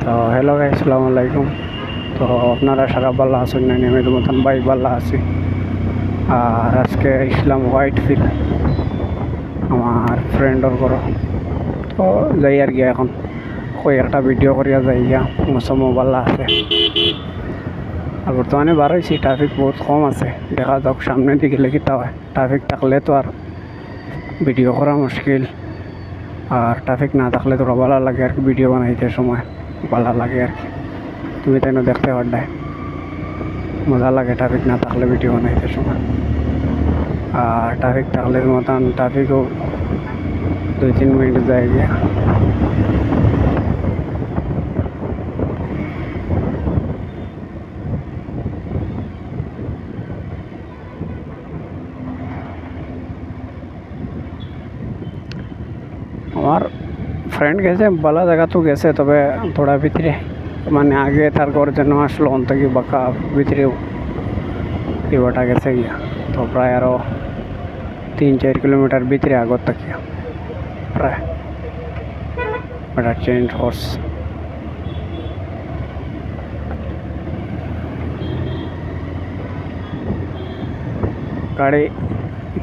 তো hello guys, আসসালামু আলাইকুম। তো আপনারা সারা বাল্লা আসুন না, নিয়মিত মতন বাইক বাল্লা আছি। আর আজকে ইসলাম হোয়াইট ফিল আমার ফ্রেন্ডর করো, তো যাই আর কি এখন ওই একটা ভিডিও করিয়া যাই গিয়া। মৌসুম বাল্লা আছে আর বর্তমানে বার হয়েছি, ট্রাফিক বহুত কম আছে। দেখা যাক সামনের দিকে লেগে তা হয়। ট্রাফিক থাকলে তো আর ভিডিও করা মুশকিল, আর ট্রাফিক না থাকলে তো ভালো লাগে আর কি, ভিডিও বানাইতে সময় ভালো লাগে আর কি। তুমি তাই দেখতে পারলে মজা লাগে ট্রাফিক না থাকলে ভিডিও বানাইতে সময়। আর ট্রাফিক থাকলে মতন ট্রাফিকও 2-3 মিনিট যায় গিয়া। আমার ফ্রেন্ড গেছে ভালো জায়গা তো গেছে, তবে থোড়া ভিতরে মানে আগে তার ঘর যেন আসলো অন্ত কি বাঁকা ভিতরেও এবারটা গেছে গিয়া। তো প্রায় আরও 3-4 কিলোমিটার ভিতরে আগর থাকিয়া প্রায় ওটা চেঞ্জ হর্স। গাড়ি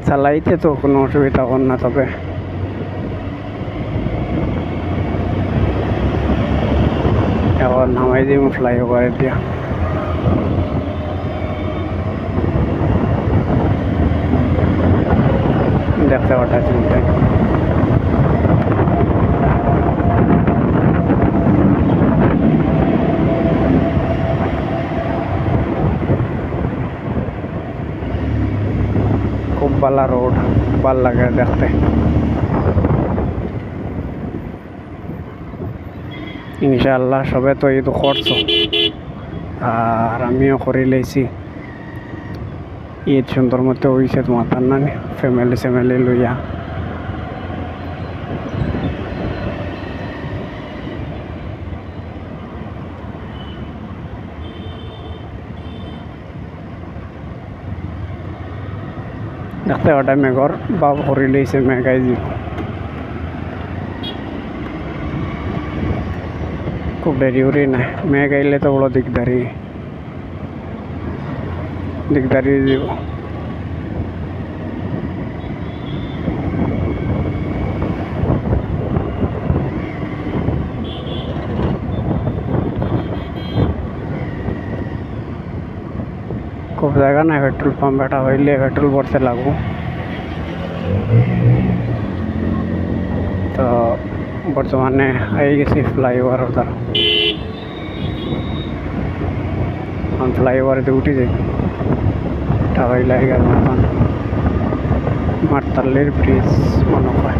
চালাইতে তো কোনো অসুবিধা হন না, তবে এখন নামাই দিই ফ্লাইওভারের দিয়া। দেখতে পাঠাচ্ছি খুব ভালো রোড, ভাল লাগে দেখতে। ইনশাআল্লাহ সবে তো এই তো করছো, আর আমিও করে লেছি। ঈদ সুন্দর মতো হয়েছে তোমার তার না, ফ্যামিলি লইয়া। দেখতে ওটা মেঘর বাপ করে লইছে, মেঘাই যাব খুব দেরি উড়ি না। মেঘ আইলে তো বড় দিকদারি যাব। খুব জায়গা নাই পেট্রোল পাম্প, এটা হইলে পেট্রোল ভরতে লাগবো। তো বর্তমানে আই গেছি ফ্লাইওভার দ্বারা, ফ্লাইওভারে উঠে যাই। এটা হইলে গেল এখন মারতালের ব্রিজ মনে হয়।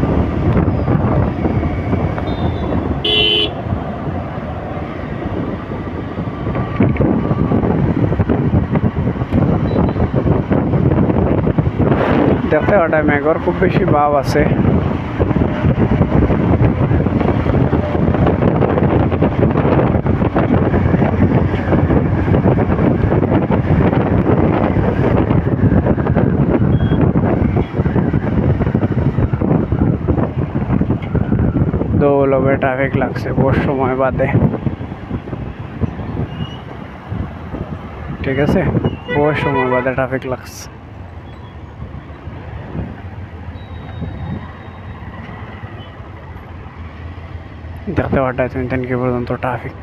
দেখতে ওটা মেঘর খুব বেশি ভাব আছে। দৌলবে ট্রাফিক লাগছে বহু সময় বাদে, ঠিক আছে, বহু সময় বাদে ট্রাফিক লাগছে। দেখতে পাঠাচ্ছেন কি পর্যন্ত ট্রাফিক।